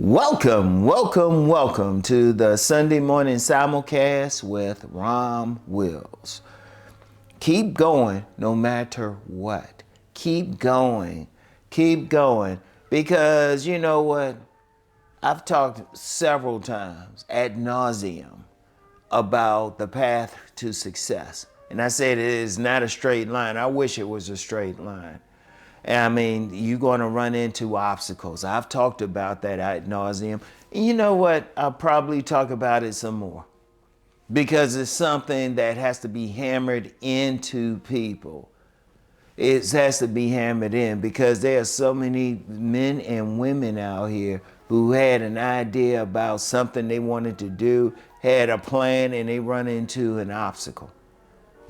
Welcome to the Sunday morning simulcast with Rom Wills. Keep going no matter what. Keep going, because you know what? I've talked several times ad nauseum about the path to success. And I said it is not a straight line. I wish it was a straight line. I mean, you're going to run into obstacles. I've talked about that ad nauseum. And you know what? I'll probably talk about it some more because it's something that has to be hammered into people. It has to be hammered in because there are so many men and women out here who had an idea about something they wanted to do, had a plan, and they run into an obstacle.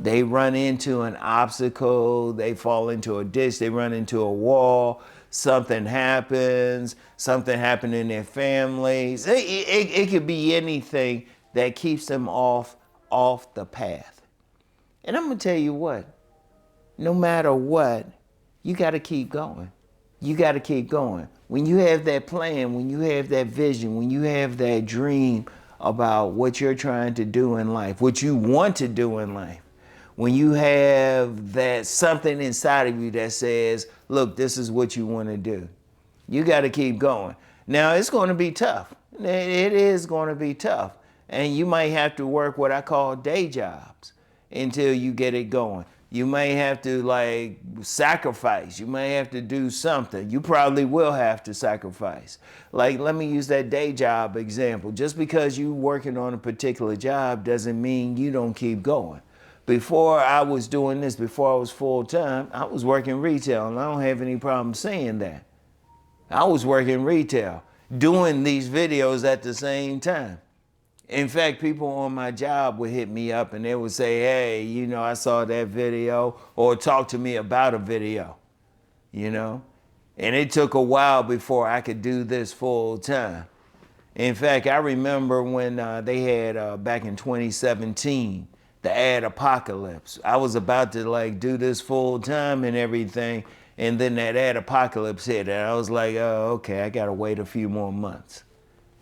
They run into an obstacle, they fall into a ditch, they run into a wall, something happens, something happened in their families. It could be anything that keeps them off the path. And I'm gonna tell you what, no matter what, you gotta keep going. You gotta keep going. When you have that plan, when you have that vision, when you have that dream about what you're trying to do in life, what you want to do in life, when you have that something inside of you that says, look, this is what you want to do, you got to keep going. Now, it's going to be tough. It is going to be tough. And you might have to work what I call day jobs until you get it going. You may have to sacrifice. You may have to do something. You probably will have to sacrifice. Let me use that day job example. Just because you're working on a particular job doesn't mean you don't keep going. Before I was doing this, before I was full-time, I was working retail, and I don't have any problem saying that. I was working retail, doing these videos at the same time. In fact, people on my job would hit me up and they would say, hey, I saw that video, or talk to me about a video, And it took a while before I could do this full-time. In fact, I remember when they had, back in 2017, the ad apocalypse. I was about to do this full time and everything, and then that ad apocalypse hit, and I was like, oh, okay, I gotta wait a few more months.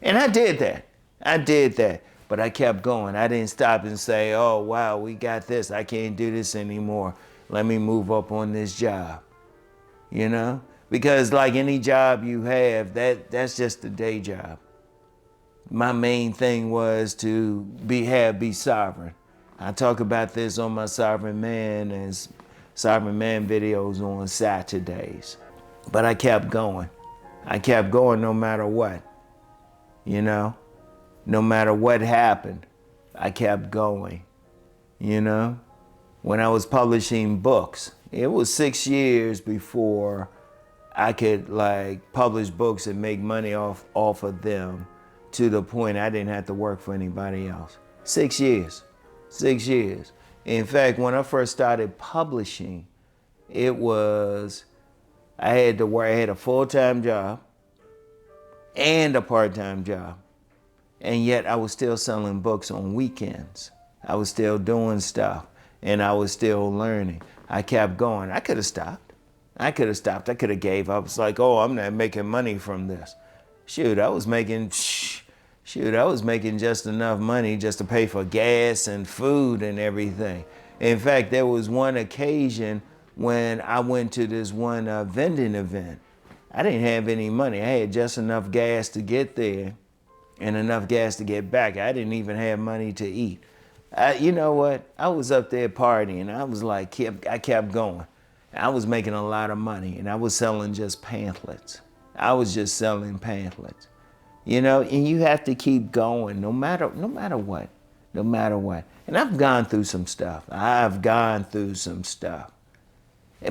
And I did that, but I kept going. I didn't stop and say, oh, wow, we got this. I can't do this anymore. Let me move up on this job, Because like any job you have, that's just a day job. My main thing was to be sovereign. I talk about this on my Sovereign Man videos on Saturdays. But I kept going. No matter what. No matter what happened, I kept going. When I was publishing books, it was 6 years before I could publish books and make money off of them to the point I didn't have to work for anybody else. 6 years. 6 years. In fact, when I first started publishing, I had to work. I had a full-time job and a part-time job. And yet I was still selling books on weekends. I was still doing stuff and I was still learning. I kept going. I could have stopped. I could have gave up. It's like, oh, I'm not making money from this. Shoot, I was making just enough money just to pay for gas and food and everything. In fact, there was one occasion when I went to this one vending event. I didn't have any money. I had just enough gas to get there and enough gas to get back. I didn't even have money to eat. You know what? I was up there partying. I kept going. I was making a lot of money and I was selling just pamphlets. I was just selling pamphlets. And you have to keep going no matter what. And I've gone through some stuff.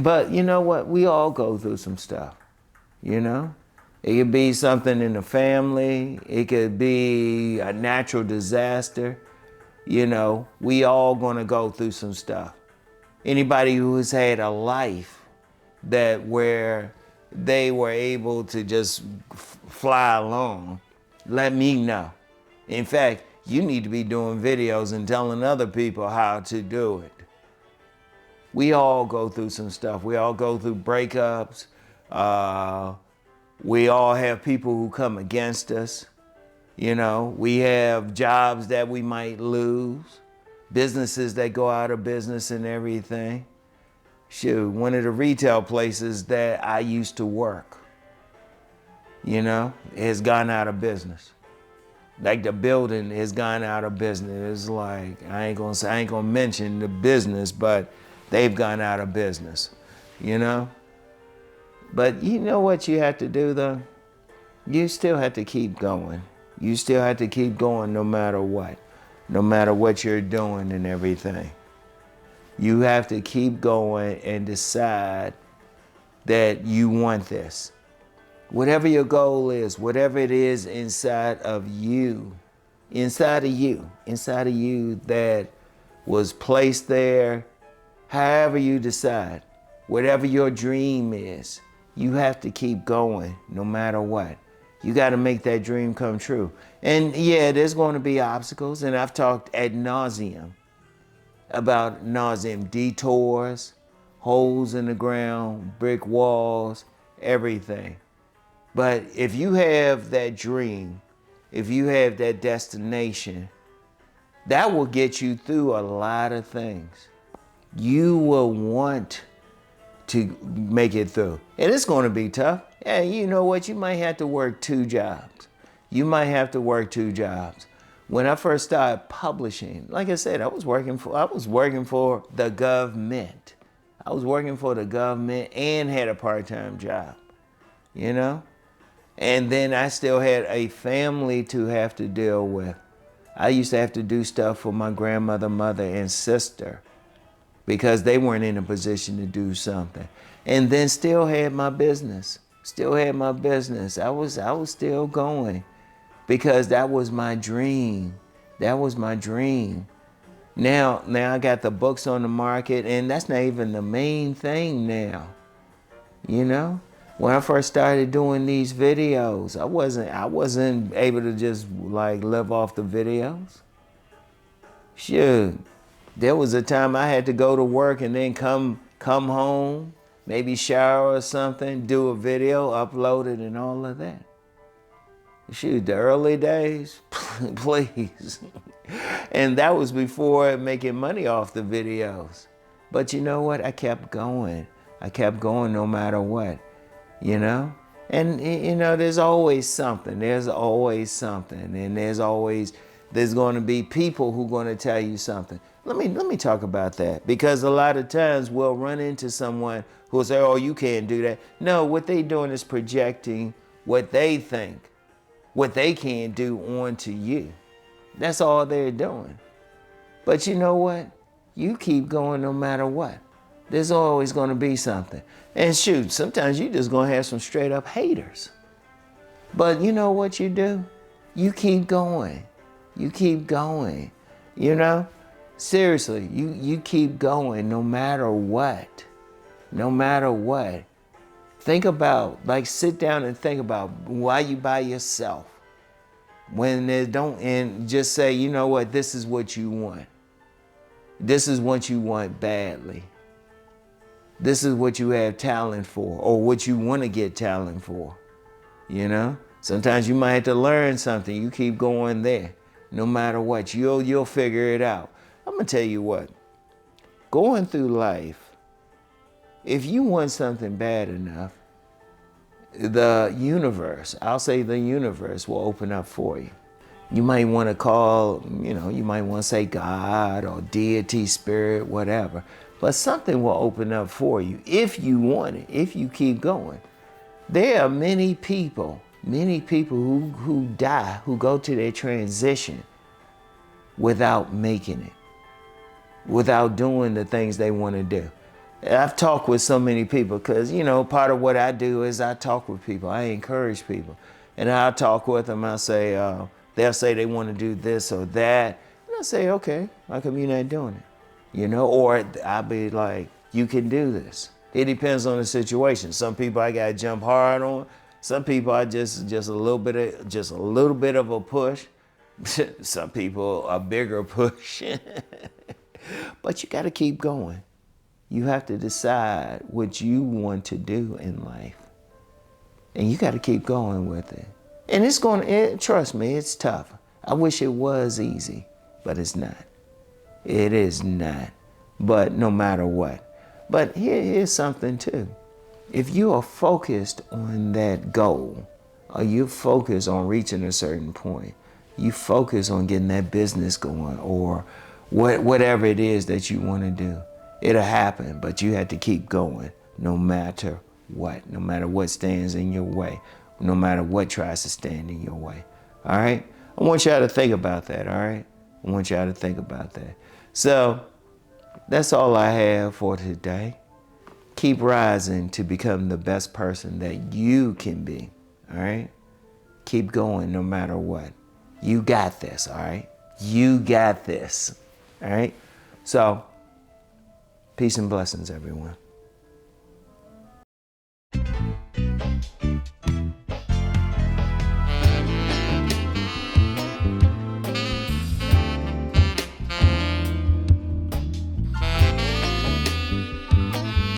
But you know what? We all go through some stuff, It could be something in the family. It could be a natural disaster. We all gonna go through some stuff. Anybody who has had a life where they were able to just fly along, let me know. In fact, you need to be doing videos and telling other people how to do it. We all go through some stuff. We all go through breakups, We all have people who come against us. You know, we have jobs that we might lose, businesses that go out of business and everything. Shoot, one of the retail places that I used to work, you know, has gone out of business. Like the building has gone out of business. It's like, I ain't gonna mention the business, but they've gone out of business, you know? But you know what you have to do though? You still have to keep going. You still have to keep going no matter what you're doing and everything. You have to keep going and decide that you want this. Whatever your goal is, whatever it is inside of you that was placed there, however you decide, whatever your dream is, you have to keep going no matter what. You got to make that dream come true. And yeah, there's going to be obstacles, and I've talked ad nauseum about detours, holes in the ground, brick walls, everything. But if you have that dream, if you have that destination, that will get you through a lot of things. You will want to make it through. And it's going to be tough. Yeah, you know what? You might have to work 2 jobs. You might have to work 2 jobs. When I first started publishing, like I said, I was working for the government. I was working for the government and had a part-time job, you know? And then I still had a family to have to deal with. I used to have to do stuff for my grandmother, mother, and sister because they weren't in a position to do something. And then still had my business. I was still going because that was my dream. Now I got the books on the market, and that's not even the main thing now. You know? When I first started doing these videos, I wasn't able to just like live off the videos. Shoot. There was a time I had to go to work and then come home, maybe shower or something, do a video, upload it and all of that. Shoot, the early days, please. And that was before making money off the videos. But you know what? I kept going no matter what, you know? And you know, there's always something. And there's going to be people who are going to tell you something. Let me talk about that, because a lot of times we'll run into someone who will say, oh, you can't do that. No, what they're doing is projecting what they think, what they can do onto you. That's all they're doing. But you know what? You keep going no matter what. There's always going to be something. And shoot, sometimes you're just going to have some straight up haters. But you know what you do? You keep going. You know? Seriously, you keep going no matter what. Think about, like, sit down and think about why you by yourself. And just say, you know what, this is what you want. This is what you want badly. This is what you have talent for, or what you want to get talent for. You know? Sometimes you might have to learn something. You keep going there. No matter what, you'll figure it out. I'm going to tell you what, going through life, if you want something bad enough, the universe will open up for you. You might want to call, you might want to say God or deity, spirit, whatever, but something will open up for you if you want it, if you keep going. There are many people who die, who go to their transition without making it, without doing the things they want to do. I've talked with so many people because, part of what I do is I talk with people. I encourage people. And I'll talk with them. I'll say, they'll say they want to do this or that. And I'll say, okay, how come you're not doing it? Or I'll be like, you can do this. It depends on the situation. Some people I got to jump hard on. Some people I just a little bit of a push. Some people a bigger push. But you got to keep going. You have to decide what you want to do in life. And you got to keep going with it. And trust me, it's tough. I wish it was easy, but it's not. It is not. But no matter what. But here's something too. If you are focused on that goal, or you focus on reaching a certain point, you focus on getting that business going, or whatever it is that you want to do, it'll happen, but you have to keep going no matter what stands in your way, no matter what tries to stand in your way. All right? I want y'all to think about that, all right? I want y'all to think about that. So that's all I have for today. Keep rising to become the best person that you can be, all right? Keep going no matter what. You got this, all right? You got this, all right? So, peace and blessings, everyone.